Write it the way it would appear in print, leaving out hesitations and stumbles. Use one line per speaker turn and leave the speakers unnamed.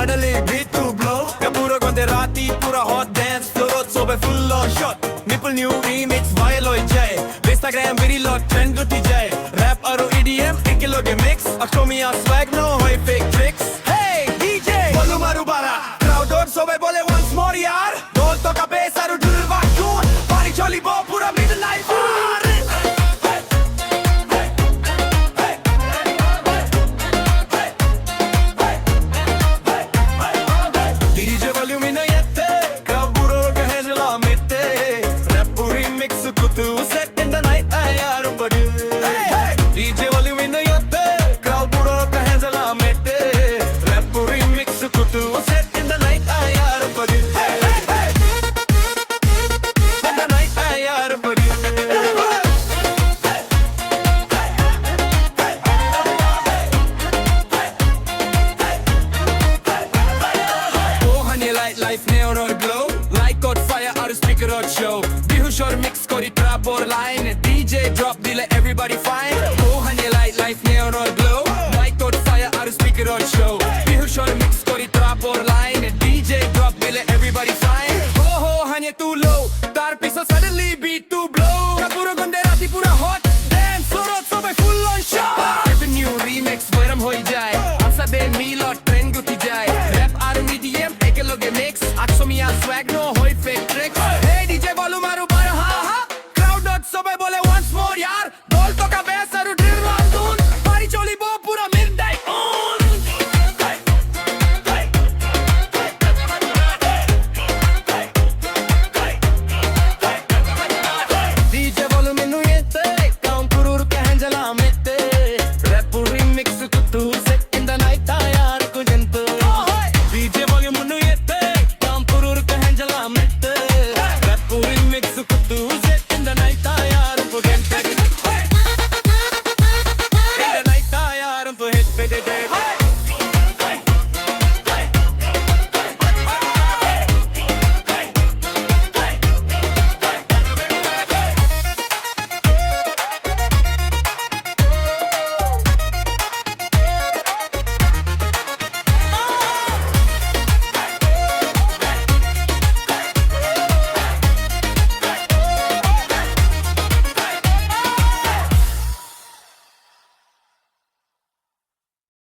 suddenly beat to blow Kapuro Konderati pura hot dance Florot sobe full on shot Nipple new remix viral hoy jay Instagram virilo trend uthi jay Rap aru EDM ekiloge mix Akshomiya swag no hoy fake tricks Hey DJ volume aru bara Crowd or sobe bole once more yaar Dol to ka bass aru dhul vacuum Party choli bo pura midnight bar Set in the night, I are but DJ volume in the yatte, crowd puro ka hands ala mette. Rap remix kutu set in the night, I are but in the night, I are but Oh honey light life neon or glow, like got fire or speaker or show. Bihush or mix kori trap or line, DJ drop dile everybody fine. Oh honey light life neon or glow, like got fire or speaker or show. Bihush or mix kori trap or line, DJ drop dile everybody fine. Oh ho honey too low, tar piso suddenly beat to blow. Kapuro Konderati pura hot dance, sorot sobe full on shot. Every new remix viral hoy jay, ansa de milo trend guti jay. Rap or EDM ekiloge mix, Akshomiya swag no